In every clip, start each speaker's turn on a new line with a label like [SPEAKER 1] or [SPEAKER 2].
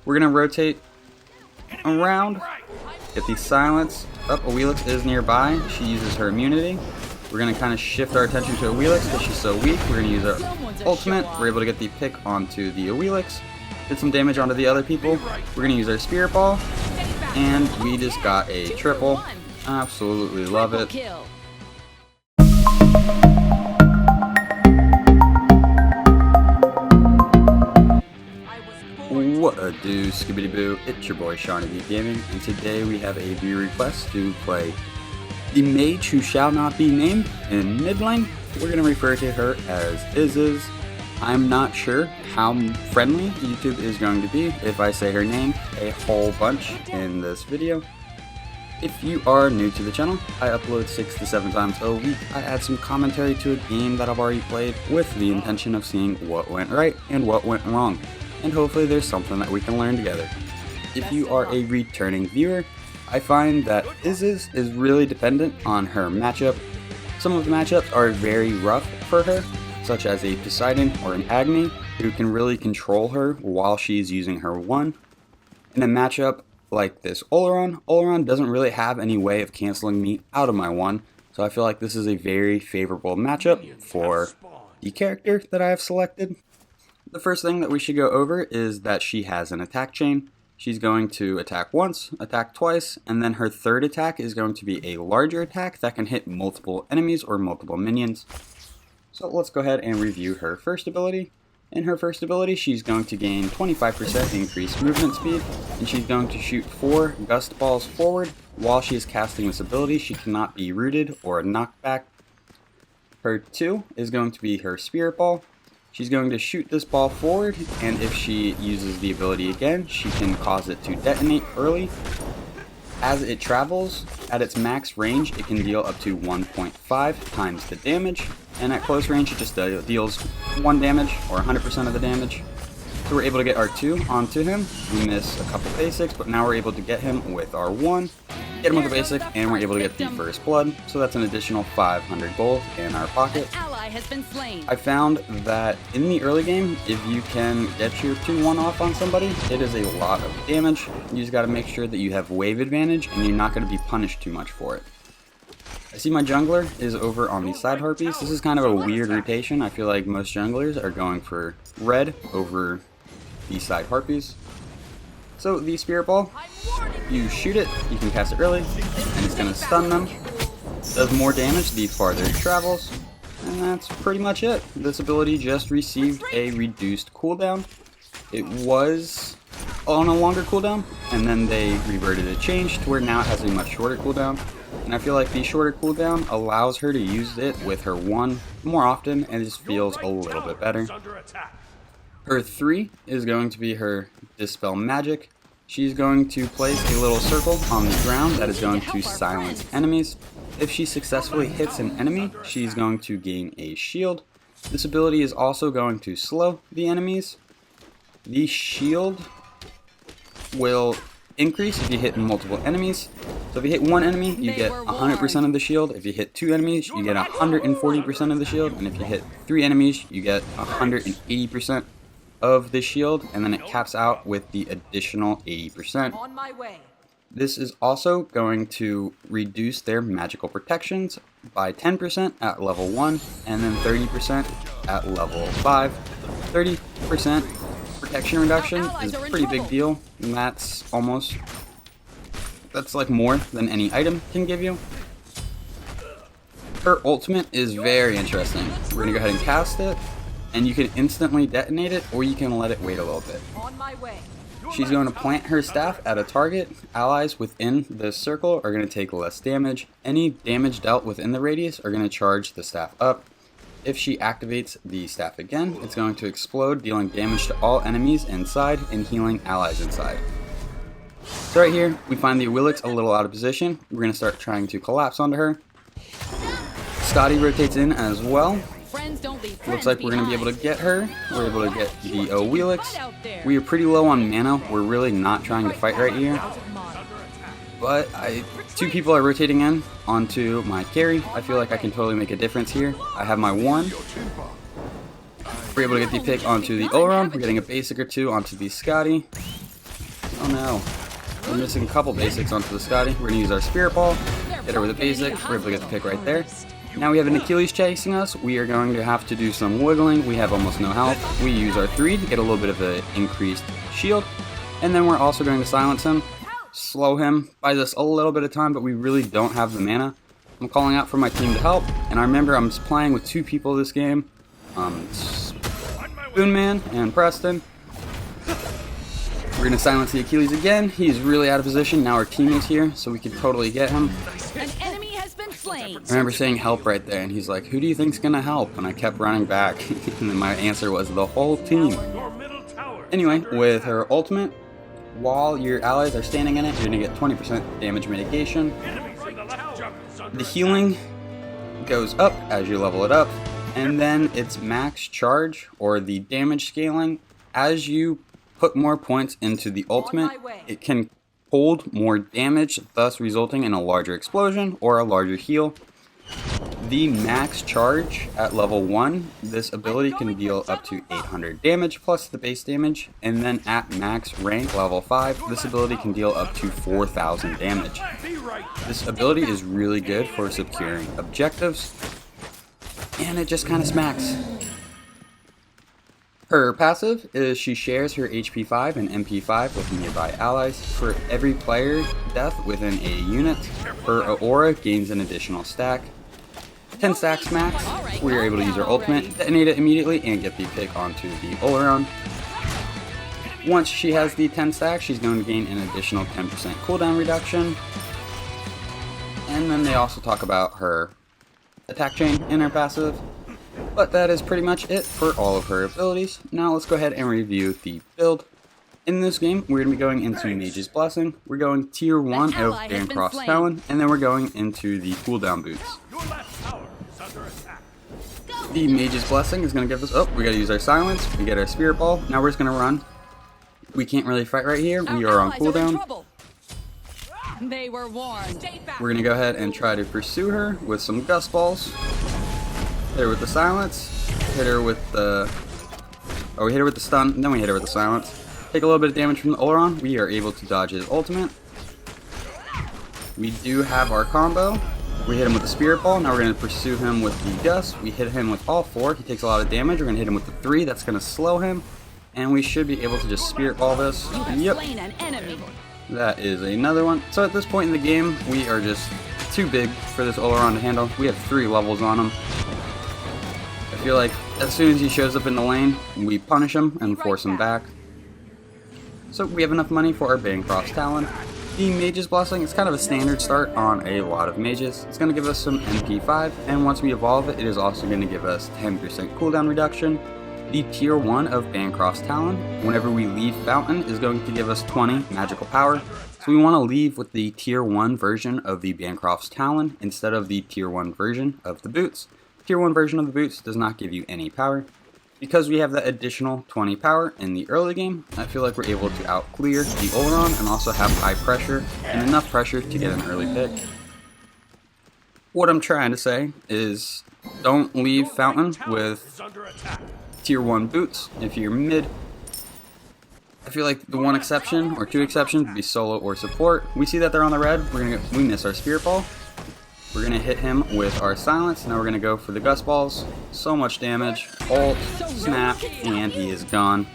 [SPEAKER 1] We're going to rotate around, get the silence. Up, Awelix is nearby. She uses her immunity. We're going to kind of shift our attention to Awelix because she's so weak. We're going to use our ultimate. We're able to get the pick onto the Awelix. Did some damage onto the other people. We're going to use our Spirit Ball. And we just got a triple. Absolutely love it. What a do, Skibbity Boo, it's your boy SeanyB Gaming, and today we have a viewer request to play the mage who shall not be named in mid lane. We're going to refer to her as Iziz. I'm not sure how friendly YouTube is going to be if I say her name a whole bunch in this video. If you are new to the channel, I upload 6 to 7 times a week. I add some commentary to a game that I've already played with the intention of seeing what went right and what went wrong. And hopefully there's something that we can learn together. If you are a returning viewer, I find that Iziz is really dependent on her matchup. Some of the matchups are very rough for her, such as a Poseidon or an Agni, who can really control her while she's using her 1. In a matchup like this Oleron doesn't really have any way of canceling me out of my 1, so I feel like this is a very favorable matchup for the character that I have selected. The first thing that we should go over is that she has an attack chain. She's going to attack once, attack twice, and then her third attack is going to be a larger attack that can hit multiple enemies or multiple minions. So let's go ahead and review her first ability. In her first ability, she's going to gain 25% increased movement speed, and she's going to shoot 4 gust balls forward. While she is casting this ability, she cannot be rooted or knocked back. Her 2 is going to be her Spirit Ball. She's going to shoot this ball forward, and if she uses the ability again, she can cause it to detonate early. As it travels, at its max range, it can deal up to 1.5 times the damage, and at close range, it just deals 1 damage, or 100% of the damage. So we're able to get our 2 onto him. We miss a couple basics, but now we're able to get him with our 1. Get him with a basic, and we're able to get the first blood, so that's an additional 500 gold in our pocket. I found that in the early game, if you can get your 2-1 off on somebody, it is a lot of damage. You just gotta make sure that you have wave advantage, and you're not gonna be punished too much for it. I see my jungler is over on the side harpies. This is kind of a weird rotation. I feel like most junglers are going for red over the side harpies. So the Spirit Ball, you shoot it, you can cast it early, and it's going to stun them. Does more damage the farther it travels, and that's pretty much it. This ability just received a reduced cooldown. It was on a longer cooldown, and then they reverted a change to where now it has a much shorter cooldown. And I feel like the shorter cooldown allows her to use it with her 1 more often, and it just feels a little bit better. Her 3 is going to be her Dispel Magic. She's going to place a little circle on the ground that is going to silence enemies. If she successfully hits an enemy, she's going to gain a shield. This ability is also going to slow the enemies. The shield will increase if you hit multiple enemies. So if you hit 1 enemy, you get 100% of the shield. If you hit 2 enemies, you get 140% of the shield. And if you hit 3 enemies, you get 180% of the shield, and then it caps out with the additional 80%.
[SPEAKER 2] On my way.
[SPEAKER 1] This is also going to reduce their magical protections by 10% at level 1, and then 30% at level 5. 30% protection reduction is a pretty big deal, and that's like more than any item can give you. Her ultimate is very interesting. We're gonna go ahead and cast it, and you can instantly detonate it, or you can let it wait a little bit.
[SPEAKER 2] On my way.
[SPEAKER 1] She's going to plant her staff at a target. Allies within this circle are going to take less damage. Any damage dealt within the radius are going to charge the staff up. If she activates the staff again, it's going to explode, dealing damage to all enemies inside and healing allies inside. So right here, we find the Awelix a little out of position. We're going to start trying to collapse onto her. Scotty rotates in as well. Looks like we're going to be able to get her. We're able to get the Awelix. We are pretty low on mana. We're really not trying to fight right here. But 2 people are rotating in onto my carry. I feel like I can totally make a difference here. I have my 1. We're able to get the pick onto the Oleron. We're getting a basic or 2 onto the Scotty. Oh no. We're missing a couple basics onto the Scotty. We're going to use our Spirit Ball, hit her with a basic. We're able to get the pick right there. Now we have an Achilles chasing us. We are going to have to do some wiggling. We have almost no health. We use our 3 to get a little bit of an increased shield. And then we're also going to silence him, slow him, buys us a little bit of time, but we really don't have the mana. I'm calling out for my team to help. And I remember I'm just playing with 2 people this game. Spoonman and Preston. We're going to silence the Achilles again. He's really out of position. Now our team is here, so we can totally get him.
[SPEAKER 2] An enemy has been slain.
[SPEAKER 1] I remember saying help right there, and he's like, who do you think's going to help? And I kept running back, and then my answer was the whole team. Anyway, with her ultimate, while your allies are standing in it, you're going to get 20% damage mitigation. The healing goes up as you level it up, and then its max charge, or the damage scaling, as you put more points into the ultimate, it can hold more damage, thus resulting in a larger explosion or a larger heal. The max charge at level 1, this ability can deal up to 800 damage plus the base damage, and then at max rank level 5, this ability can deal up to 4,000 damage. This ability is really good for securing objectives, and it just kind of smacks. Her passive is she shares her HP 5 and MP 5 with nearby allies. For every player death within a unit, her aura gains an additional stack. 10 stacks max, we are able to use our ultimate, detonate it immediately, and get the pick onto the Oleron. Once she has the 10 stacks, she's going to gain an additional 10% cooldown reduction. And then they also talk about her attack chain in her passive. But that is pretty much it for all of her abilities. Now let's go ahead and review the build. In this game, we're going to be going into Mage's Blessing. We're going tier 1 of Bancroft's Taloon, and then we're going into the cooldown boots. The Mage's Blessing is going to give us, we got to use our silence, we get our Spirit Ball, now we're just going to run. We can't really fight right here, we are on cooldown.
[SPEAKER 2] They were warned.
[SPEAKER 1] We're going to go ahead and try to pursue her with some Gust Balls. Hit her with the silence, hit her with the, we hit her with the stun, and then we hit her with the silence. Take a little bit of damage from the Oleron, we are able to dodge his ultimate. We do have our combo. We hit him with the Spirit Ball, now we're going to pursue him with the Gust. We hit him with all 4, he takes a lot of damage, we're going to hit him with the 3, that's going to slow him. And we should be able to just Spirit Ball this. Yep. That is another one. So at this point in the game, we are just too big for this Oleron to handle. We have 3 levels on him. I feel like as soon as he shows up in the lane, we punish him and force him back. So we have enough money for our Bancroft's Talon. The Mage's Blessing is kind of a standard start on a lot of mages. It's going to give us some MP 5, and once we evolve it, it is also going to give us 10% cooldown reduction. The tier 1 of Bancroft's Talon, whenever we leave Fountain, is going to give us 20 magical power. So we want to leave with the tier 1 version of the Bancroft's Talon instead of the tier 1 version of the boots. Tier 1 version of the boots does not give you any power. Because we have that additional 20 power in the early game, I feel like we're able to out-clear the Oleron and also have high pressure and enough pressure to get an early pick. What I'm trying to say is don't leave Fountain with tier 1 boots if you're mid. I feel like the one exception or 2 exceptions would be solo or support. We see that they're on the red, we miss our Spirit Ball. We're going to hit him with our silence. Now we're going to go for the Gust Balls. So much damage. Ult, snap, and he is gone.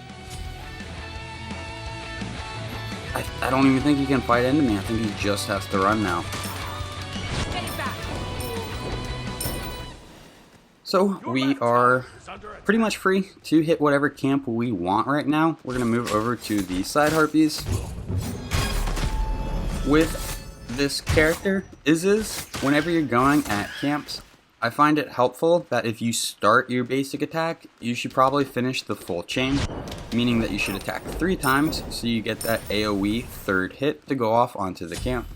[SPEAKER 1] I don't even think he can fight into me. I think he just has to run now. So we are pretty much free to hit whatever camp we want right now. We're going to move over to the Side Harpies. With this character, whenever you're going at camps, I find it helpful that if you start your basic attack, you should probably finish the full chain, meaning that you should attack 3 times so you get that AoE 3rd hit to go off onto the camp.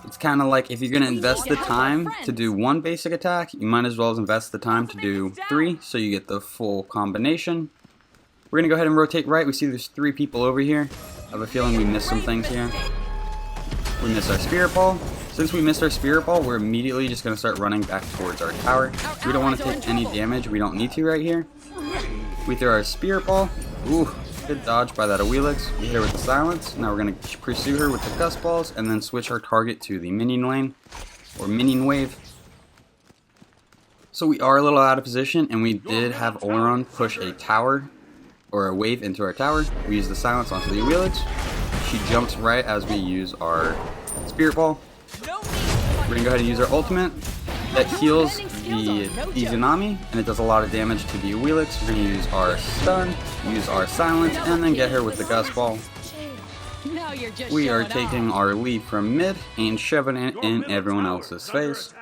[SPEAKER 1] It's kind of like if you're going to invest the time to do 1 basic attack, you might as well invest the time to do 3 so you get the full combination. We're going to go ahead and rotate right. We see there's 3 people over here. I have a feeling we missed some things here. We missed our Spirit Ball. Since we missed our Spirit Ball, we're immediately just going to start running back towards our tower. We don't want to take any damage. We don't need to right here. We throw our Spirit Ball. Ooh, Good dodge by that Awelix. We hit her with the silence. Now we're going to pursue her with the gust balls and then switch our target to the minion lane or minion wave. So we are a little out of position, and we did have Oleron push a tower or a wave into our tower. We use the silence onto the Awelix. She jumps right as we use our Spirit Ball. We're going to go ahead and use our ultimate. That heals the SeanyB, and it does a lot of damage to the Awelix. We're going to use our stun, use our silence, and then get her with the gust ball. We are taking our lead from mid and shoving it in everyone else's face.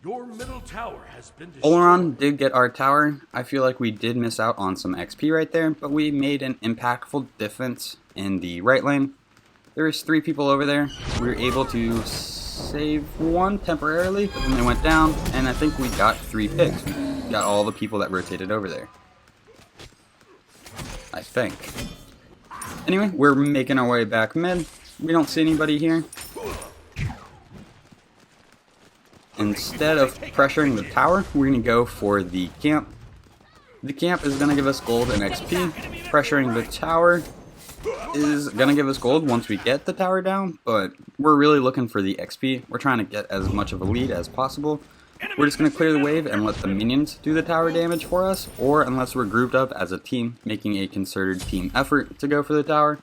[SPEAKER 3] Your middle tower has been destroyed.
[SPEAKER 1] Oleron did get our tower. I feel like we did miss out on some XP right there, but we made an impactful difference in the right lane. There's 3 people over there. We were able to save one temporarily, but then they went down, and I think we got 3 picks. We got all the people that rotated over there, I think. Anyway, we're making our way back mid. We don't see anybody here. Instead of pressuring the tower, we're going to go for the camp. The camp is going to give us gold and XP. Pressuring the tower is going to give us gold once we get the tower down, but we're really looking for the XP. We're trying to get as much of a lead as possible. We're just going to clear the wave and let the minions do the tower damage for us, or unless we're grouped up as a team, making a concerted team effort to go for the tower.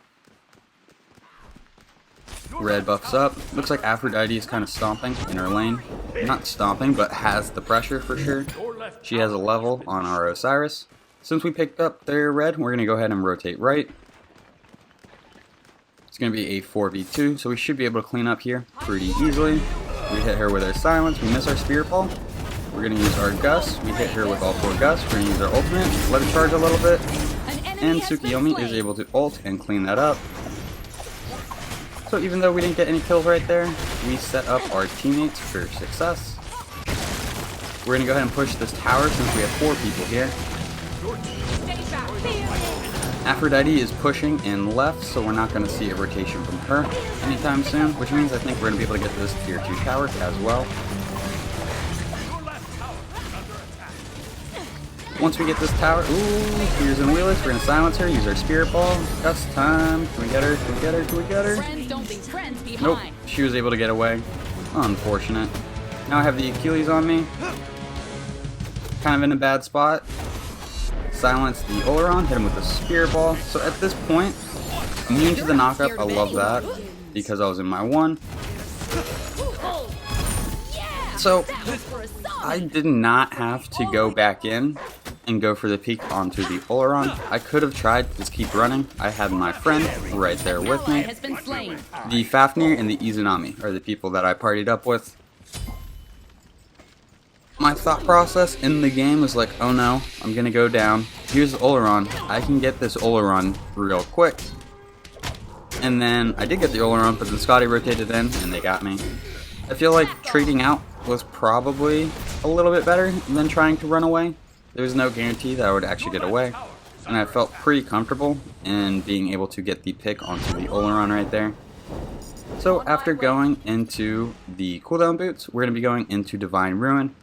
[SPEAKER 1] Red buffs up. Looks like Aphrodite is kind of stomping in her lane. Not stomping, but has the pressure for sure. She has a level on our Osiris. Since we picked up their red, we're going to go ahead and rotate right. It's going to be a 4v2, so we should be able to clean up here pretty easily. We hit her with our silence. We miss our Spirit Ball. We're going to use our Gus. We hit her with all 4 Gus. We're going to use our ultimate. Let it charge a little bit. And Tsukiyomi is able to ult and clean that up. So even though we didn't get any kills right there, we set up our teammates for success. We're going to go ahead and push this tower since we have 4 people here. Aphrodite is pushing in left, so we're not going to see a rotation from her anytime soon, which means I think we're going to be able to get this tier 2 tower as well. Once we get this tower, here's an Awelix. We're going to silence her, use our Spirit Ball. Gust time. Can we get her? Can we get her? Can we get her? Nope. She was able to get away. Unfortunate. Now I have the Achilles on me. Kind of in a bad spot. Silence the Oleron, hit him with the Spirit Ball. So at this point, immune to the knockup. I love that because I was in my 1. So I did not have to go back in and go for the peek onto the Oleron. I could have tried to just keep running. I had my friend right there with me. The Fafnir and the SeanyB are the people that I partied up with. My thought process in the game was like, oh no, I'm gonna go down. Here's the Oleron. I can get this Oleron real quick. And then I did get the Oleron, but then Scotty rotated in and they got me. I feel like trading out was probably a little bit better than trying to run away. There was no guarantee that I would actually get away. And I felt pretty comfortable in being able to get the pick onto the Oleron right there. So after going into the cooldown boots, we're going to be going into Divine Ruin.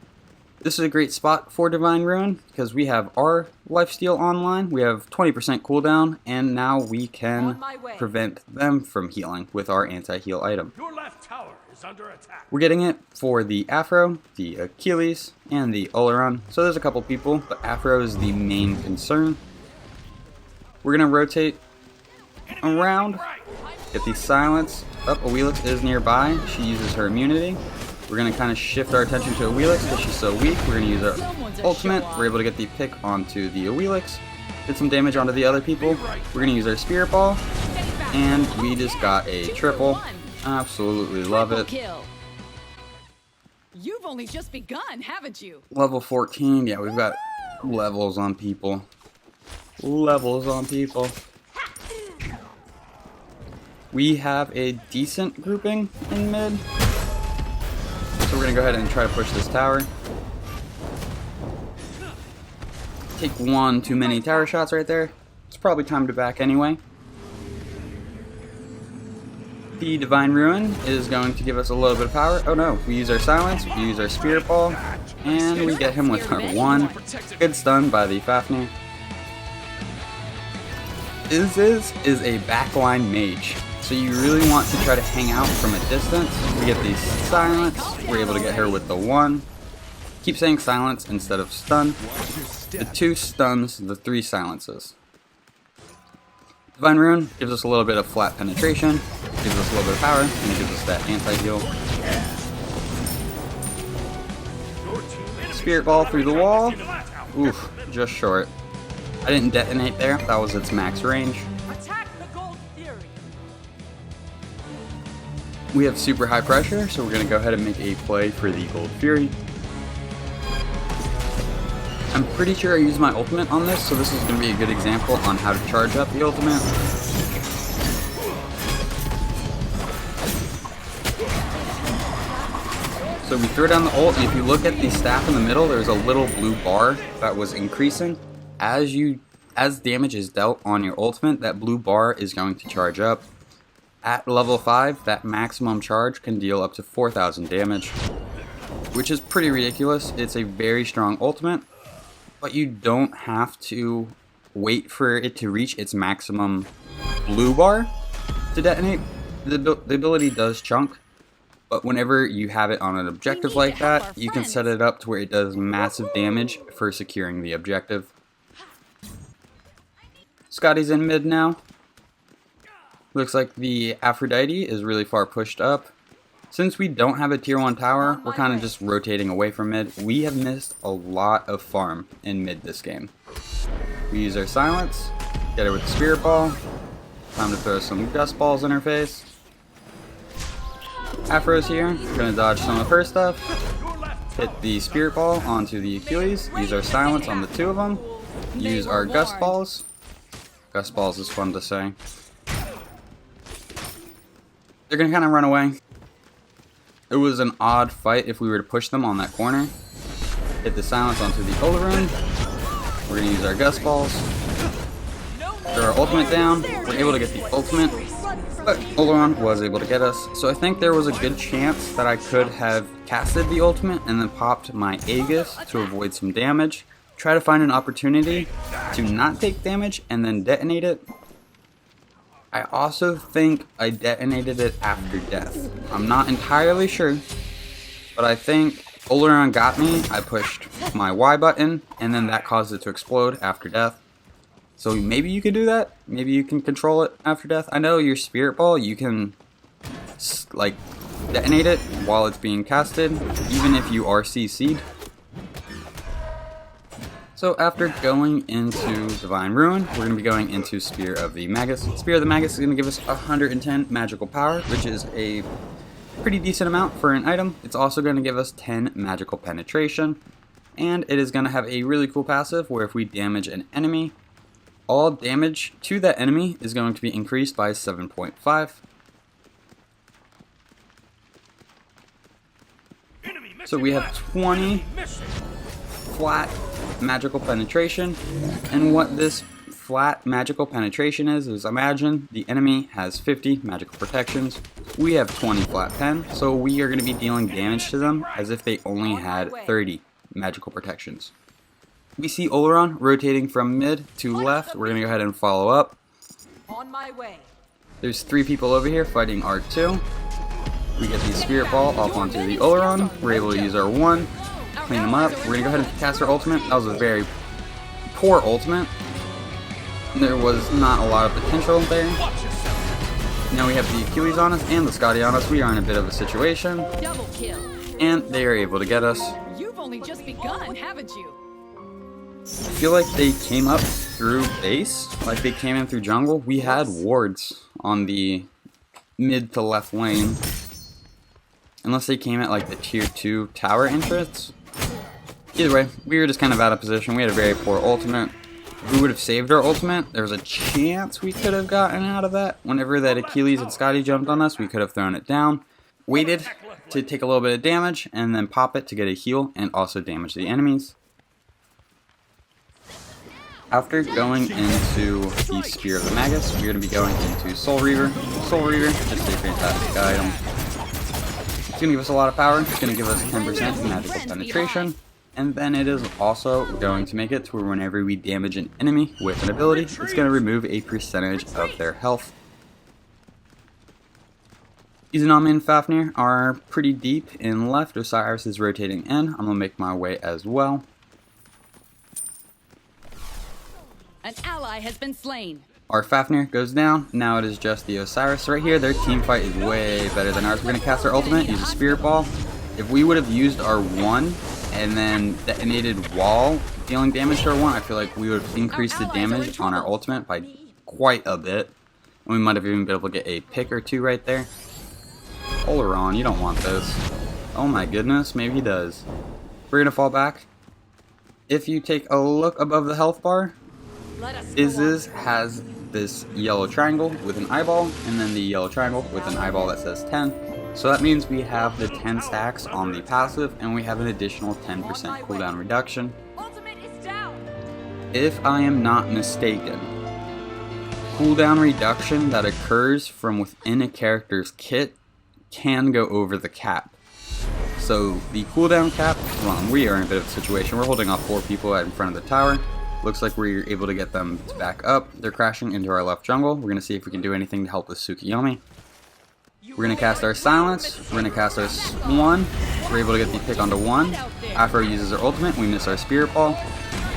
[SPEAKER 1] This is a great spot for Divine Ruin because we have our lifesteal online, we have 20% cooldown, and now we can prevent them from healing with our anti-heal item.
[SPEAKER 3] Your left tower is under attack.
[SPEAKER 1] We're getting it for the Afro, the Achilles, and the Oleron. So there's a couple people, but Afro is the main concern. We're going to rotate around, get the silence. Awelix is nearby. She uses her immunity. We're going to kind of shift our attention to Awelix because she's so weak. We're going to use our ultimate. We're able to get the pick onto the Awelix. Did some damage onto the other people. We're going to use our Spirit Ball. And we just got a triple. Absolutely love it.
[SPEAKER 2] You've only just begun, haven't you?
[SPEAKER 1] Level 14. Yeah, we've got levels on people. Levels on people. We have a decent grouping in mid. So we're going to go ahead and try to push this tower. Take one too many tower shots right there. It's probably time to back anyway. The Divine Ruin is going to give us a little bit of power. Oh no, we use our silence, we use our Spirit Ball, and we get him with our 1. Good stun by the Fafnir. is a backline mage. So you really want to try to hang out from a distance. We get the silence. We're able to get her with the 1. Keep saying silence instead of stun. The 2 stuns, the 3 silences. Divine Rune gives us a little bit of flat penetration, gives us a little bit of power, and it gives us that anti-heal. Spirit Ball through the wall. Oof, just short. I didn't detonate there, that was its max range. We have super high pressure, so we're going to go ahead and make a play for the Gold Fury. I'm pretty sure I used my ultimate on this, so this is going to be a good example on how to charge up the ultimate. So we throw down the ult, and if you look at the staff in the middle, there's a little blue bar that was increasing. As damage is dealt on your ultimate, that blue bar is going to charge up. At level 5, that maximum charge can deal up to 4,000 damage, which is pretty ridiculous. It's a very strong ultimate, but you don't have to wait for it to reach its maximum blue bar to detonate. The ability does chunk, but whenever you have it on an objective like that, you can set it up to where it does massive damage for securing the objective. Scotty's in mid now. Looks like the Aphrodite is really far pushed up. Since we don't have a tier 1 tower, we're kind of just rotating away from mid. We have missed a lot of farm in mid this game. We use our silence, get her with the Spirit Ball. Time to throw some Gust Balls in her face. Afro's here, we're going to dodge some of her stuff. Hit the Spirit Ball onto the Achilles, use our silence on the 2 of them. Use our Gust Balls. Gust Balls is fun to say. They're going to kind of run away. It was an odd fight if we were to push them on that corner. Hit the silence onto the Taloon. We're going to use our Gust Balls. Throw our ultimate down. We're able to get the ultimate, but Taloon was able to get us. So I think there was a good chance that I could have casted the ultimate and then popped my Aegis to avoid some damage. Try to find an opportunity to not take damage and then detonate it. I also think I detonated it after death. I'm not entirely sure, but I think Oleron got me. I pushed my Y button, and then that caused it to explode after death. So maybe you could do that. Maybe you can control it after death. I know your Spirit Ball, you can like detonate it while it's being casted, even if you are CC'd. So after going into Divine Ruin, we're going to be going into Spear of the Magus. Spear of the Magus is going to give us 110 magical power, which is a pretty decent amount for an item. It's also going to give us 10 magical penetration, and it is going to have a really cool passive where if we damage an enemy, all damage to that enemy is going to be increased by 7.5. So we have 20 flat magical penetration, and what this flat magical penetration is imagine the enemy has 50 magical protections, we have 20 flat pen, so we are going to be dealing damage to them as if they only had 30 magical protections. We see Oleron rotating from mid to left. We're going to go ahead and follow up.
[SPEAKER 2] On my way.
[SPEAKER 1] There's 3 people over here fighting R2. We get the Spirit Ball off onto the Oleron. We're able to use our 1. Clean them up. We're gonna go ahead and cast our ultimate. That was a very poor ultimate. There was not a lot of potential there. Now we have the Achilles on us and the Scotty on us. We are in a bit of a situation.
[SPEAKER 2] Double kill.
[SPEAKER 1] And they are able to get us.
[SPEAKER 2] You've only just begun, haven't you?
[SPEAKER 1] I feel like they came up through base, like they came in through jungle. We had wards on the mid to left lane. Unless they came at like the tier 2 tower entrance. Either way, we were just kind of out of position. We had a very poor ultimate. If we would have saved our ultimate, there was a chance we could have gotten out of that. Whenever that Achilles and Scotty jumped on us, we could have thrown it down. Waited to take a little bit of damage, and then pop it to get a heal and also damage the enemies. After going into the Spear of the Magus, we're going to be going into Soul Reaver. Soul Reaver, just a fantastic item. It's going to give us a lot of power. It's going to give us 10% magical penetration. and then it is also going to make it to where whenever we damage an enemy with an ability, it's going to remove a percentage of their health. SeanyB and Fafnir are pretty deep in left. Osiris is rotating in. I'm going to make my way as well.
[SPEAKER 2] An ally has been slain.
[SPEAKER 1] Our Fafnir goes down. Now it is just the Osiris right here. Their team fight is way better than ours. We're going to cast our ultimate, use a Spirit Ball. If we would have used our 1 and then detonated wall dealing damage to our 1, I feel like we would have increased the damage on our ultimate by quite a bit. And we might have even been able to get a pick or 2 right there. Oleron, you don't want this. Oh my goodness, maybe he does. We're going to fall back. If you take a look above the health bar, Isis has this yellow triangle with an eyeball, and then the yellow triangle with an eyeball that says 10. So that means we have the 10 stacks on the passive, and we have an additional 10% cooldown reduction.
[SPEAKER 2] Ultimate is down.
[SPEAKER 1] If I am not mistaken, cooldown reduction that occurs from within a character's kit can go over the cap. So the cooldown cap, well, we are in a bit of a situation. We're holding off 4 people right in front of the tower. Looks like we're able to get them to back up. They're crashing into our left jungle. We're going to see if we can do anything to help with SeanyB. We're going to cast our silence. We're going to cast our 1. We're able to get the pick onto 1. Afro uses our ultimate. We miss our Spirit Ball.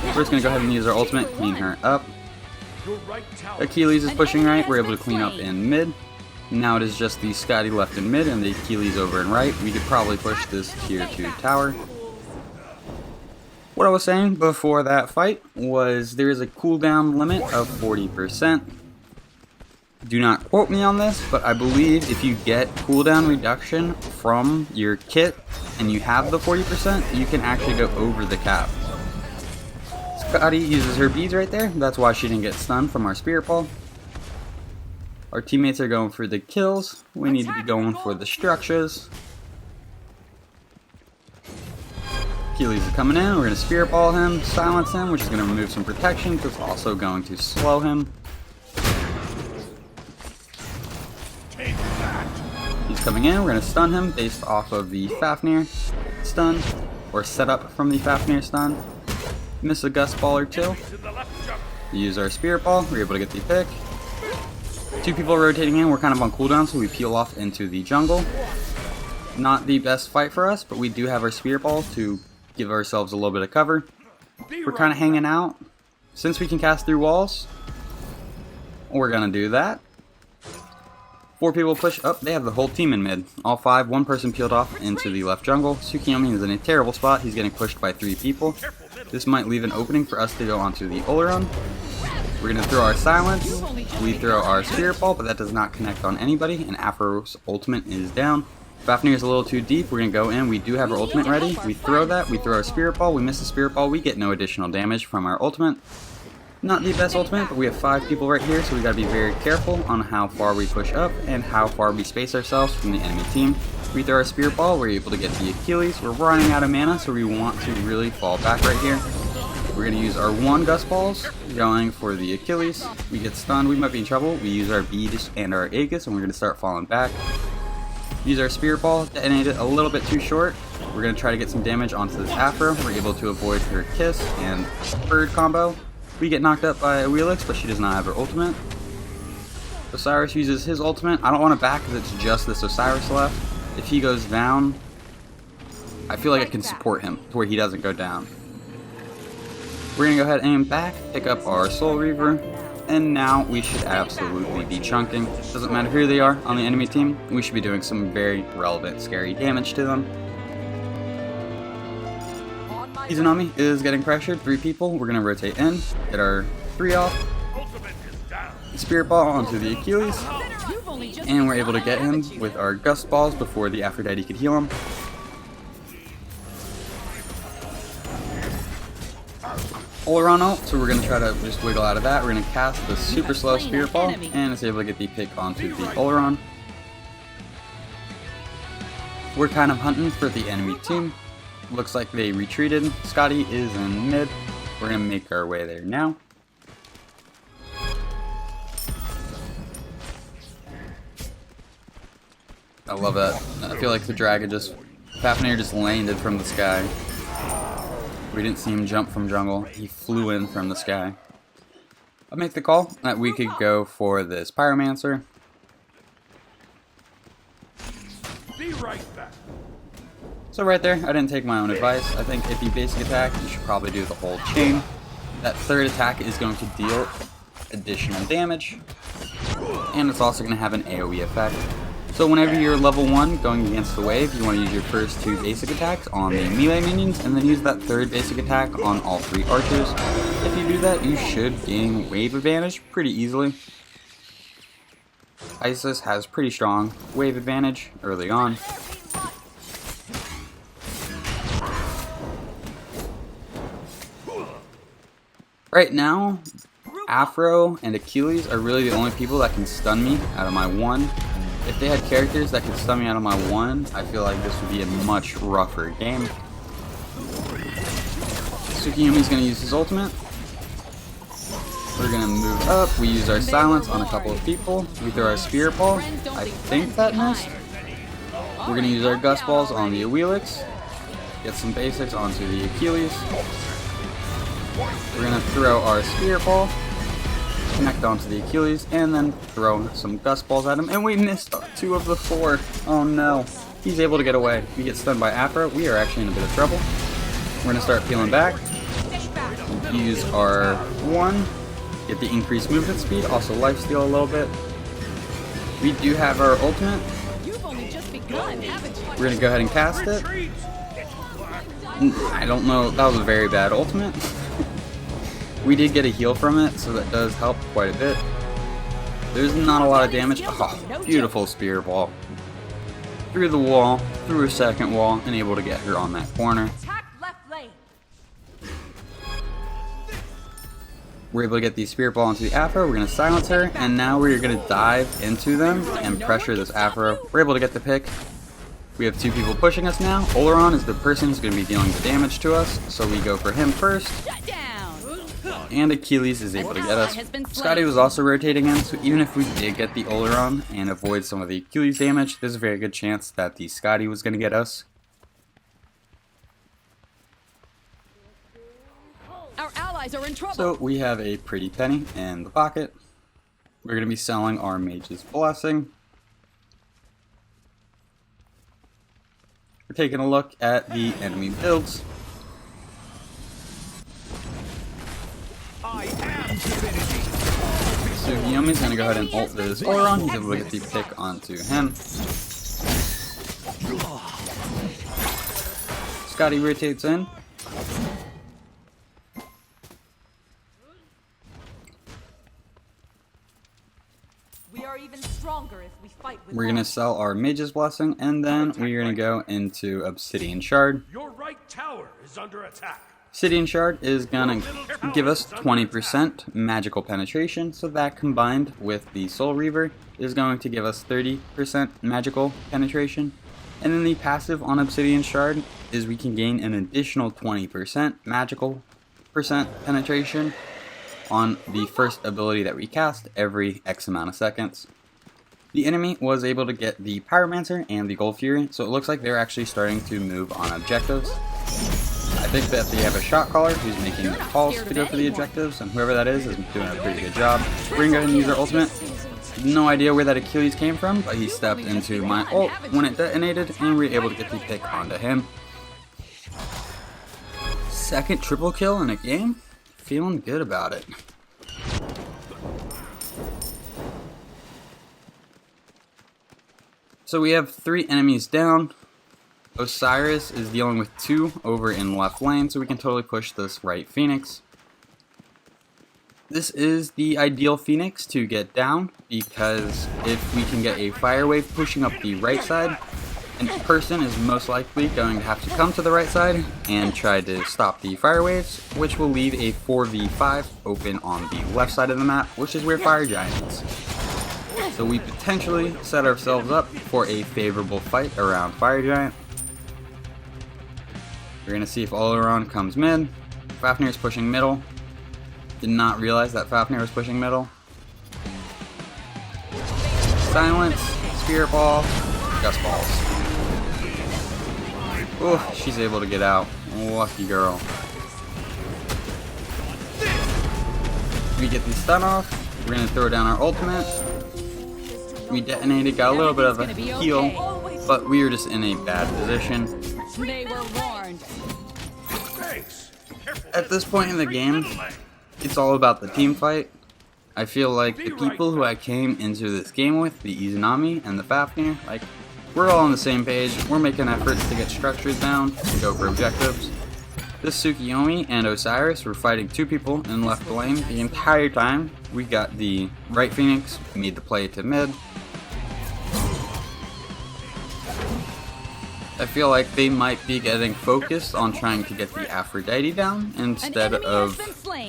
[SPEAKER 1] We're just going to go ahead and use our ultimate, clean her up. Achilles is pushing right. We're able to clean up in mid. Now it is just the Scotty left in mid and the Achilles over in right. We could probably push this tier 2 tower. What I was saying before that fight was there is a cooldown limit of 40%. Do not quote me on this, but I believe if you get cooldown reduction from your kit and you have the 40%, you can actually go over the cap. Scotty uses her beads right there. That's why she didn't get stunned from our Spirit Ball. Our teammates are going for the kills. We need to be going for the structures. Achilles is coming in. We're going to Spirit Ball him, silence him, which is going to remove some protection, but it's also going to slow him. He's coming in. We're going to stun him based off of the Fafnir stun, or setup from the Fafnir stun. Miss a Gust Ball or 2. Use our Spirit Ball. We're able to get the pick. 2 people rotating in. We're kind of on cooldown, so we peel off into the jungle. Not the best fight for us, but we do have our Spirit Ball to give ourselves a little bit of cover. We're kind of hanging out. Since we can cast through walls, we're going to do that. 4 people push up. They have the whole team in mid. All 5. 1 person peeled off into the left jungle. SeanyB is in a terrible spot. He's getting pushed by 3 people. This might leave an opening for us to go onto the Oleron. We're going to throw our silence. We throw our Spirit Ball, but that does not connect on anybody. And Afro's ultimate is down. Fafnir is a little too deep. We're going to go in. We do have our ultimate ready. We throw that. We throw our Spirit Ball. We miss the Spirit Ball. We get no additional damage from our ultimate. Not the best ultimate, but we have 5 people right here, so we got to be very careful on how far we push up and how far we space ourselves from the enemy team. We throw our Spirit Ball. We're able to get the Achilles. We're running out of mana, so we want to really fall back right here. We're going to use our 1 Gust Balls, going for the Achilles. We get stunned. We might be in trouble. We use our Bead and our Aegis, and we're going to start falling back. Use our Spirit Ball, detonate it a little bit too short. We're going to try to get some damage onto this Afro. We're able to avoid her Kiss and Bird combo. We get knocked up by a Wheelix, but she does not have her ultimate. Osiris uses his ultimate. I don't want to back because it's just this Osiris left. If he goes down, I feel like I can support him to where he doesn't go down. We're going to go ahead and aim back, pick up our Soul Reaver, and now we should absolutely be chunking. Doesn't matter who they are on the enemy team, we should be doing some very relevant, scary damage to them. SeanyB is getting pressured, 3 people. We're going to rotate in, get our 3 off, Spirit Ball onto the Achilles, and we're able to get him with our Gust Balls before the Aphrodite could heal him. Oleron ult, so we're going to try to just wiggle out of that. We're going to cast the super slow Spirit Ball, and it's able to get the pick onto the Oleron. We're kind of hunting for the enemy team. Looks like they retreated. Scotty is in mid. We're going to make our way there now. I love that. I feel like the dragon Fafnir just landed from the sky. We didn't see him jump from jungle. He flew in from the sky. I'll make the call that we could go for this Pyromancer.
[SPEAKER 3] Be right back.
[SPEAKER 1] So right there, I didn't take my own advice. I think if you basic attack, you should probably do the whole chain. That third attack is going to deal additional damage, and it's also going to have an AoE effect. So whenever you're level 1 going against the wave, you want to use your first 2 basic attacks on the melee minions, and then use that third basic attack on all 3 archers. If you do that, you should gain wave advantage pretty easily. Isis has pretty strong wave advantage early on. Right now, Afro and Achilles are really the only people that can stun me out of my 1. If they had characters that could stun me out of my 1, I feel like this would be a much rougher game. Tsukiyumi's going to use his ultimate. We're going to move up. We use our silence on a couple of people. We throw our spirit ball. I think that missed. We're going to use our gust balls on the Awilix. Get some basics onto the Achilles. We're going to throw our spirit ball, connect onto the Achilles, and then throw some gust balls at him. And we missed 2 of the 4. Oh no. He's able to get away. We get stunned by Afro. We are actually in a bit of trouble. We're going to start peeling back. Use our 1. Get the increased movement speed. Also lifesteal a little bit. We do have our ultimate.
[SPEAKER 2] You've only just begun, haven't you?
[SPEAKER 1] We're going to go ahead and cast it. I don't know. That was a very bad ultimate. We did get a heal from it, so that does help quite a bit. There's not a lot of damage. Oh, beautiful spear ball. Through the wall, through her second wall, and able to get her on that corner. We're able to get the spear ball into the Afro. We're going to silence her, and now we're going to dive into them and pressure this Afro. We're able to get the pick. We have 2 people pushing us now. Oleron is the person who's going to be dealing the damage to us, so we go for him first. And Achilles is able to get us. Scotty was also rotating in, so even if we did get the Oleron and avoid some of the Achilles damage, there's a very good chance that the Scotty was going to get us.
[SPEAKER 2] Our allies are in trouble.
[SPEAKER 1] So we have a pretty penny in the pocket. We're going to be selling our Mage's Blessing. We're taking a look at the enemy builds. So Yumi's going to go ahead and ult this Oleron. He's able to get the pick onto him. Scotty rotates in.
[SPEAKER 2] We are even stronger if we fight with
[SPEAKER 1] We're going to sell our Mage's Blessing, and then we're going to go into Obsidian Shard.
[SPEAKER 3] Your right tower is under attack.
[SPEAKER 1] Obsidian Shard is going to give us 20% magical penetration, so that combined with the Soul Reaver is going to give us 30% magical penetration. And then the passive on Obsidian Shard is we can gain an additional 20% magical penetration on the first ability that we cast every X amount of seconds. The enemy was able to get the Pyromancer and the Gold Fury, so it looks like they're actually starting to move on objectives. I think that they have a shot caller who's making calls to go for the objectives, and whoever that is doing a pretty good job. We're going to go ahead and use our ultimate. No idea where that Achilles came from, but he stepped into my ult when it detonated, and we were able to get the pick onto him. Second triple kill in a game? Feeling good about it. So we have 3 enemies down. Osiris is dealing with 2 over in left lane, so we can totally push this right Phoenix. This is the ideal Phoenix to get down, because if we can get a fire wave pushing up the right side, a person is most likely going to have to come to the right side and try to stop the fire waves, which will leave a 4v5 open on the left side of the map, which is where Fire Giant is. So we potentially set ourselves up for a favorable fight around Fire Giant. We're going to see if Oleron comes mid. Fafnir is pushing middle. Did not realize that Fafnir was pushing middle. Silence, Spirit Ball, Gust Balls. Oh, she's able to get out. Lucky girl. We get the stun off. We're going to throw down our ultimate. We detonated, got a little bit of a heal, but we were just in a bad position.
[SPEAKER 2] They were warned.
[SPEAKER 3] Thanks. Careful.
[SPEAKER 1] At this point in the game, it's all about the team fight. I feel like the people who I came into this game with, the Izanami and the Fafnir, like, we're all on the same page. We're making efforts to get structures down, to go for objectives. This Tsukiyomi and Osiris were fighting two people in left lane the entire time. We got the right Phoenix, made the play to mid. I feel like they might be getting focused on trying to get the Aphrodite down instead of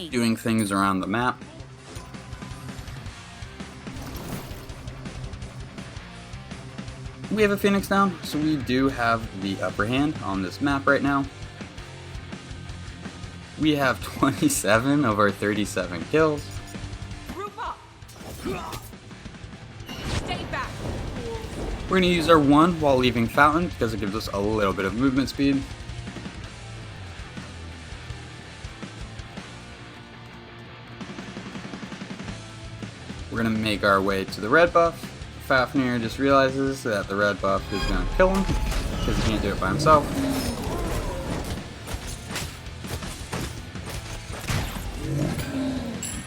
[SPEAKER 1] doing things around the map. We have a Phoenix down, so we do have the upper hand on this map right now. We have 27 of our 37 kills.
[SPEAKER 2] Group up. Stay back.
[SPEAKER 1] We're going to use our 1 while leaving Fountain because it gives us a little bit of movement speed. We're going to make our way to the red buff. Fafnir just realizes that the red buff is going to kill him because he can't do it by himself.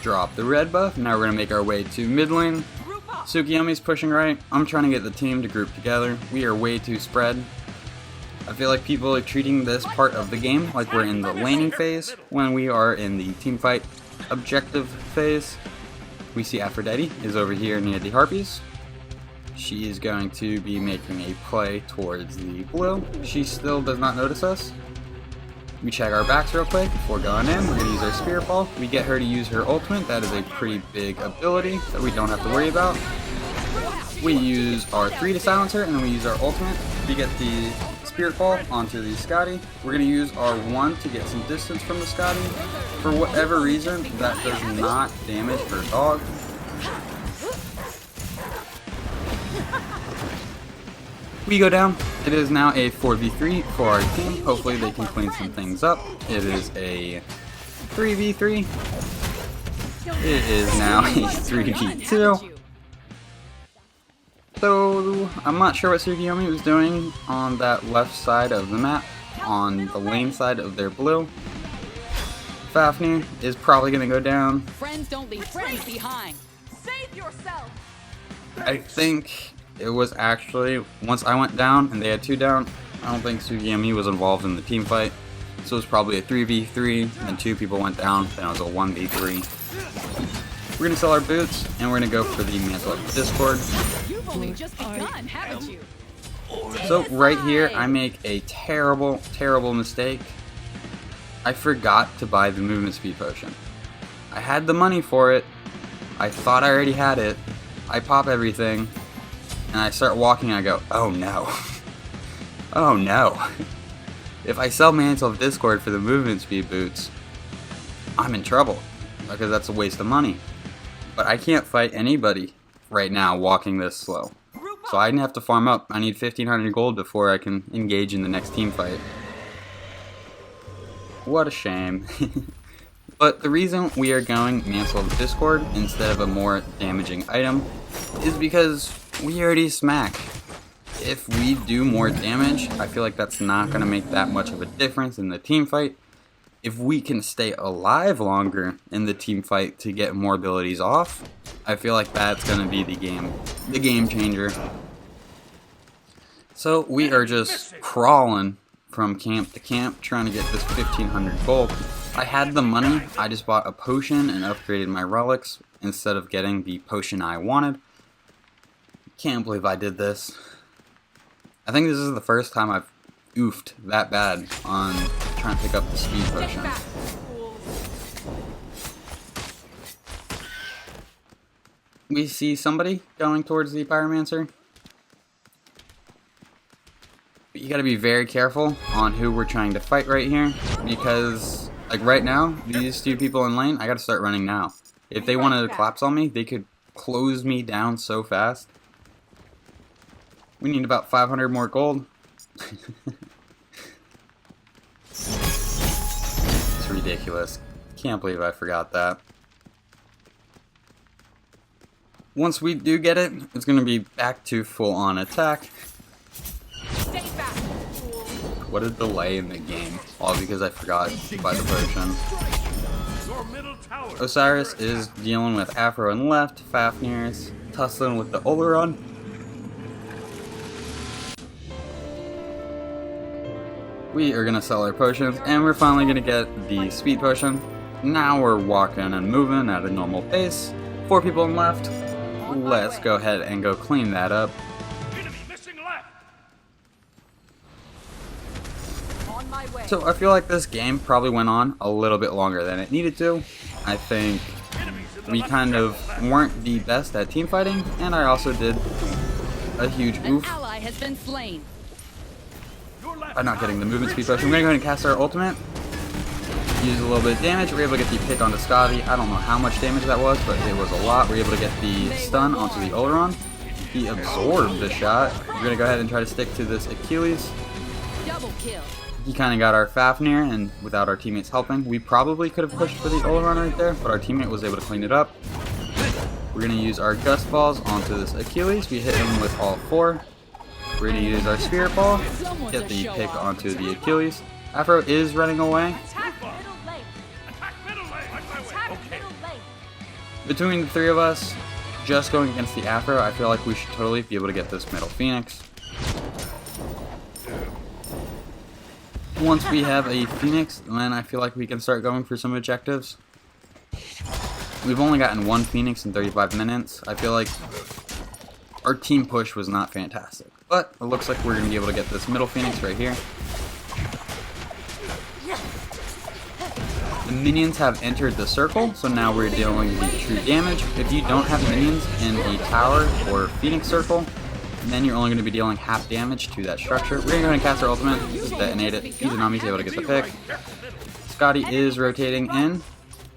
[SPEAKER 1] Drop the red buff. Now we're going to make our way to mid lane. Tsukiyomi's pushing right. I'm trying to get the team to group together. We are way too spread. I feel like people are treating this part of the game like we're in the laning phase when we are in the team fight objective phase. We see Aphrodite is over here near the Harpies. She is going to be making a play towards the blue. She still does not notice us. We check our backs real quick before going in. We're going to use our Spirit Ball. We get her to use her ultimate. That is a pretty big ability that we don't have to worry about. We use our 3 to silence her, and then we use our ultimate. We get the Spirit Ball onto the Scotty. We're going to use our 1 to get some distance from the Scotty. For whatever reason, that does not damage her dog. We go down. It is now a 4v3 for our team. Hopefully they can clean some things up. It is a 3v3. It is now a 3v2. So I'm not sure what Tsukiyomi was doing on that left side of the map, on the lane side of their blue. Fafnir is probably going to go down.
[SPEAKER 2] Friends don't leave friends behind. Save yourself.
[SPEAKER 1] I think it was actually, once I went down and they had 2 down, I don't think Tsukiyomi was involved in the team fight. So it was probably a 3v3, and 2 people went down, then it was a 1v3. We're going to sell our boots, and we're going to go for the Mantle of Discord.
[SPEAKER 2] You've only just begun, haven't you?
[SPEAKER 1] So right here, I make a terrible, terrible mistake. I forgot to buy the movement speed potion. I had the money for it. I thought I already had it. I pop everything. And I start walking and I go, oh no. Oh no. If I sell Mantle of Discord for the movement speed boots, I'm in trouble. Because that's a waste of money. But I can't fight anybody right now walking this slow. So I have to farm up. I need 1500 gold before I can engage in the next team fight. What a shame. But the reason we are going Mantle of Discord instead of a more damaging item is because we already smack. If we do more damage, I feel like that's not going to make that much of a difference in the team fight. If we can stay alive longer in the team fight to get more abilities off, I feel like that's going to be the game changer. So we are just crawling from camp to camp trying to get this 1500 gold. I had the money, I just bought a potion and upgraded my relics instead of getting the potion I wanted. Can't believe I did this. I think this is the first time I've oofed that bad on trying to pick up the speed potion. We see somebody going towards the Pyromancer. But you gotta be very careful on who we're trying to fight right here, because like right now, these 2 people in lane, I gotta start running now. If they wanted to collapse on me, they could close me down so fast. We need about 500 more gold. It's ridiculous. Can't believe I forgot that. Once we do get it, it's going to be back to full-on attack.
[SPEAKER 2] Stay back.
[SPEAKER 1] What a delay in the game, all because I forgot to buy the potion.
[SPEAKER 3] Your middle tower.
[SPEAKER 1] Osiris is dealing with Afro and left, Fafnir's tussling with the Oleron. We are going to sell our potions, and we're finally going to get the speed potion. Now we're walking and moving at a normal pace. 4 people in left. Let's go ahead and go clean that up.
[SPEAKER 3] Enemy missing left.
[SPEAKER 2] On my way.
[SPEAKER 1] So I feel like this game probably went on a little bit longer than it needed to. I think
[SPEAKER 3] Enemies in the
[SPEAKER 1] we
[SPEAKER 3] left
[SPEAKER 1] kind of
[SPEAKER 3] channel.
[SPEAKER 1] weren't the best at team fighting, and I also did a huge
[SPEAKER 4] An
[SPEAKER 1] oof
[SPEAKER 4] ally has been slain.
[SPEAKER 3] Your left
[SPEAKER 1] by not getting the
[SPEAKER 3] tower.
[SPEAKER 1] movement speed potion. We're gonna go ahead and cast our ultimate. Use a little bit of damage. We're able to get the pick onto Scotty. I don't know how much damage that was, but it was a lot. We're able to get the stun onto the Oleron. He absorbed the shot. We're gonna go ahead and try to stick to this Achilles.
[SPEAKER 4] Double kill.
[SPEAKER 1] He kind of got our Fafnir, and without our teammates helping, we probably could have pushed for the Oleron right there, but our teammate was able to clean it up. We're going to use our Gust Balls onto this Achilles. We hit him with all 4. We're going to use our Spirit Ball, get the pick onto the Achilles. Afro is running away.
[SPEAKER 2] Attack middle lane.
[SPEAKER 3] Attack middle lane. On my way.
[SPEAKER 2] Attack
[SPEAKER 3] Okay.
[SPEAKER 2] middle lane.
[SPEAKER 1] Between the 3 of us, just going against the Afro, I feel like we should totally be able to get this middle Phoenix. Once we have a Phoenix, then I feel like we can start going for some objectives. We've only gotten 1 Phoenix in 35 minutes. I feel like our team push was not fantastic. But it looks like we're going to be able to get this middle Phoenix right here. The minions have entered the circle, so now we're dealing the true damage. If you don't have minions in a tower or Phoenix circle, then you're only going to be dealing half damage to that structure. We're going to go ahead and cast our ultimate, just detonate it. Izanami's able to get the pick. Scotty is rotating in,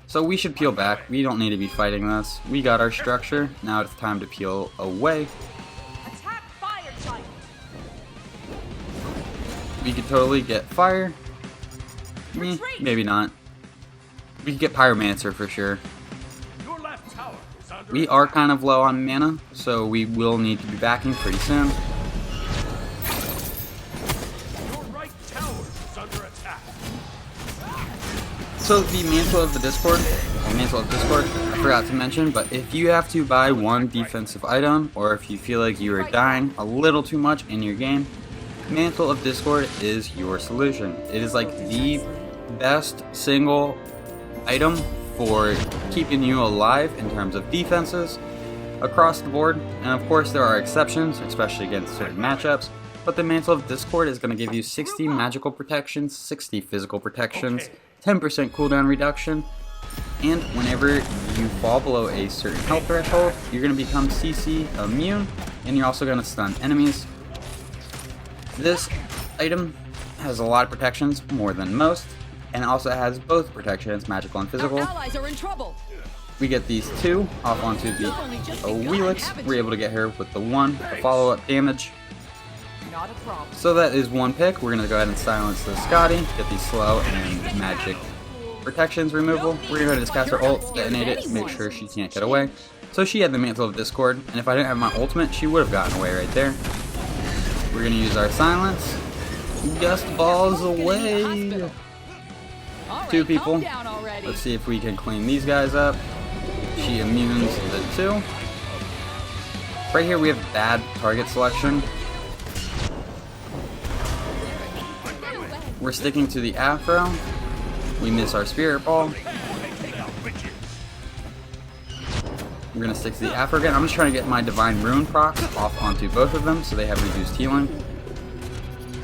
[SPEAKER 1] so we should peel back. We don't need to be fighting this. We got our structure. Now it's time to peel away.
[SPEAKER 2] Attack fire giant.
[SPEAKER 1] We could totally get fire. Maybe not. We could get Pyromancer for sure.
[SPEAKER 3] Your left tower is under
[SPEAKER 1] We are kind of low on mana, so we will need to be backing pretty soon.
[SPEAKER 3] Your right tower is under attack.
[SPEAKER 1] So the Mantle of the Discord, I forgot to mention, but if you have to buy one defensive item, or if you feel like you are dying a little too much in your game, Mantle of Discord is your solution. It is like the best single item for keeping you alive in terms of defenses across the board. And of course there are exceptions, especially against certain matchups, but the Mantle of Discord is going to give you 60 magical protections, 60 physical protections, 10% cooldown reduction, and whenever you fall below a certain health threshold, you're going to become CC immune, and you're also going to stun enemies. This item has a lot of protections, more than most, and it also has both protections, magical and physical.
[SPEAKER 4] Our allies are in trouble.
[SPEAKER 1] We get these 2 off onto the Wheelix. We're able to get her with the 1, the follow-up damage.
[SPEAKER 2] Not a problem.
[SPEAKER 1] So that is 1 pick. We're going to go ahead and silence the Scotty, get the slow and magic protections removal. We're going to just cast her ult, detonate it, make sure she can't get away. So she had the Mantle of Discord, and if I didn't have my ultimate, she would have gotten away right there. We're going to use our silence. Gust balls away.
[SPEAKER 4] All right,
[SPEAKER 1] 2 people.
[SPEAKER 4] calm down already.
[SPEAKER 1] Let's see if we can clean these guys up. She immunes the 2. Right here we have bad target selection. We're sticking to the Afro. We miss our Spirit Ball. We're going to stick to the Afro again. I'm just trying to get my Divine Rune procs off onto both of them so they have reduced healing.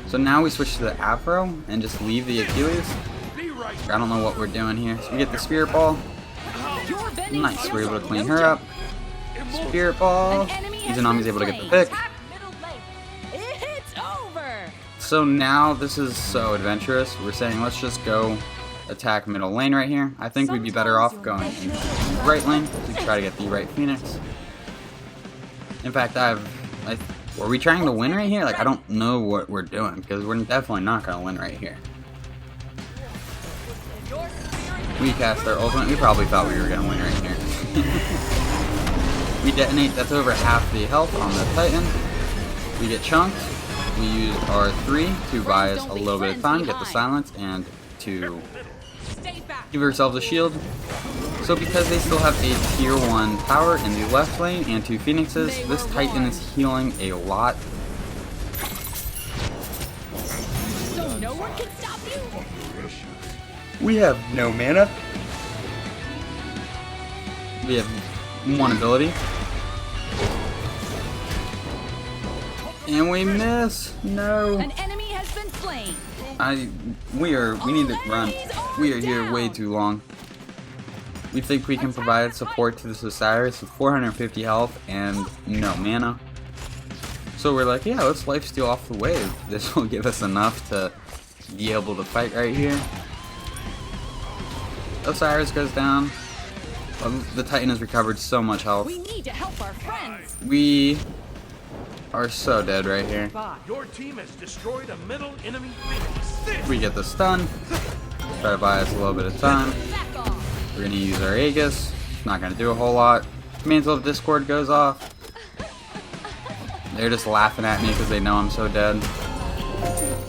[SPEAKER 1] So now we switch to the Afro and just leave the Achilles. I don't know what we're doing here. So we get the Spirit Ball.
[SPEAKER 4] Your vending
[SPEAKER 1] Nice, we're able to
[SPEAKER 4] skills
[SPEAKER 1] clean
[SPEAKER 4] are
[SPEAKER 1] her
[SPEAKER 4] no
[SPEAKER 1] up. Spirit Ball.
[SPEAKER 4] An enemy has
[SPEAKER 1] Izanami's
[SPEAKER 4] been
[SPEAKER 1] able to get the
[SPEAKER 4] slain.
[SPEAKER 1] pick.
[SPEAKER 2] Attack middle lane.
[SPEAKER 4] It's over.
[SPEAKER 1] So now this is so adventurous. We're saying let's just go attack middle lane right here. I think we'd be better off going into right lane to try to get the right Phoenix. In fact, were we trying to win right here? Like, I don't know what we're doing because we're definitely not going to win right here. We cast our ultimate. We probably thought we were going to win right here. We detonate, that's over half the health on the Titan. We get chunked. We use our 3 to buy us a little bit of time, get the silence, and to give ourselves a shield. So because they still have a tier 1 tower in the left lane and 2 phoenixes, this Titan is healing a lot.
[SPEAKER 4] So no one can stop you.
[SPEAKER 1] We have no mana. We have 1 ability. And we miss. No.
[SPEAKER 4] An enemy has been slain.
[SPEAKER 1] We need to run. We are here way too long. We think we can provide support to this Osiris with 450 health and no mana. So we're like, yeah, let's lifesteal off the wave. This will give us enough to be able to fight right here. Osiris goes down. The Titan has recovered so much health.
[SPEAKER 4] We need to help our friends.
[SPEAKER 1] We are so dead right here.
[SPEAKER 3] Your team has destroyed a middle enemy phoenix.
[SPEAKER 1] We get the stun. Try to buy us a little bit of time.
[SPEAKER 4] Back off.
[SPEAKER 1] We're gonna use our Aegis. Not gonna do a whole lot. Mantle of Discord goes off. They're just laughing at me because they know I'm so dead.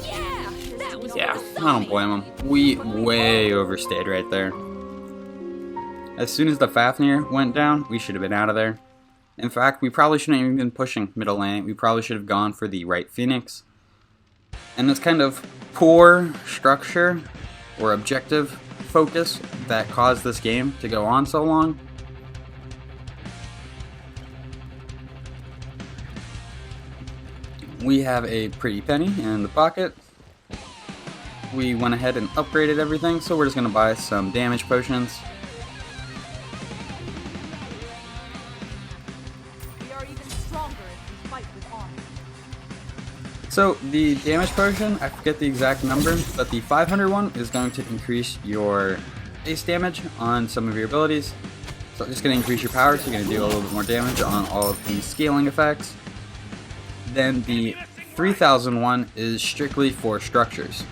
[SPEAKER 4] Yeah, that was
[SPEAKER 1] Yeah,
[SPEAKER 4] worth
[SPEAKER 1] I don't
[SPEAKER 4] something.
[SPEAKER 1] blame them. We way overstayed right there. As soon as the Fafnir went down, we should have been out of there. In fact, we probably shouldn't have even been pushing middle lane. We probably should have gone for the right Phoenix. And this kind of poor structure or objective focus that caused this game to go on so long. We have a pretty penny in the pocket. We went ahead and upgraded everything, so we're just going to buy some damage potions.
[SPEAKER 2] We are even stronger if we fight with honor.
[SPEAKER 1] So the damage potion, I forget the exact number, but the 500 one is going to increase your base damage on some of your abilities. So it's going to increase your power, so you're going to do a little bit more damage on all of the scaling effects. Then the 3000 one is strictly for structures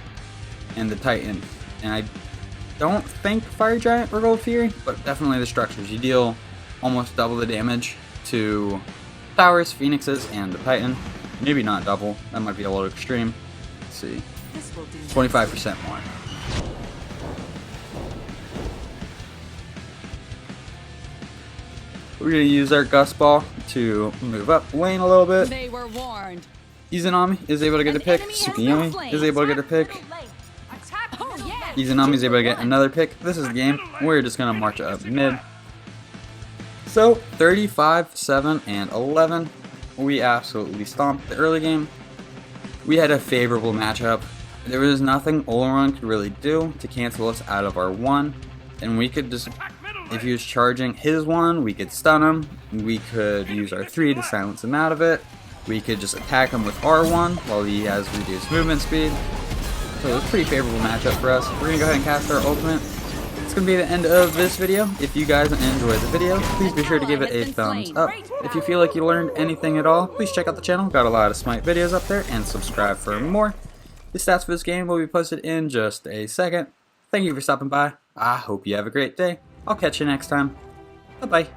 [SPEAKER 1] and the Titan. And I don't think Fire Giant or Gold Fury, but definitely the structures. You deal almost double the damage to towers, phoenixes, and the Titan. Maybe not double, that might be a little extreme. Let's see,
[SPEAKER 2] This will do.
[SPEAKER 1] 25% more. We're going to use our Gust Ball to move up lane a little bit.
[SPEAKER 4] They were warned.
[SPEAKER 1] Izanami is able to get a
[SPEAKER 4] An
[SPEAKER 1] pick.
[SPEAKER 4] enemy has been
[SPEAKER 1] Tsukiyomi
[SPEAKER 4] slain.
[SPEAKER 1] is able to get a pick.
[SPEAKER 2] Middle lane. Attack
[SPEAKER 4] Oh,
[SPEAKER 2] middle
[SPEAKER 4] yeah.
[SPEAKER 2] lane.
[SPEAKER 1] Izanami is able to get another pick. This is the game. We're just going to march up mid. So, 35, 7, and 11. We absolutely stomped the early game. We had a favorable matchup. There was nothing Oleron could really do to cancel us out of our 1. And we could just, if he was charging his 1, we could stun him. We could use our 3 to silence him out of it. We could just attack him with R1 while he has reduced movement speed. So it was a pretty favorable matchup for us. We're going to go ahead and cast our ultimate. It's going to be the end of this video. If you guys enjoyed the video, please be sure to give it a thumbs up. If you feel like you learned anything at all, please check out the channel. Got a lot of Smite videos up there, and subscribe for more. The stats for this game will be posted in just a second. Thank you for stopping by. I hope you have a great day. I'll catch you next time. Bye-bye.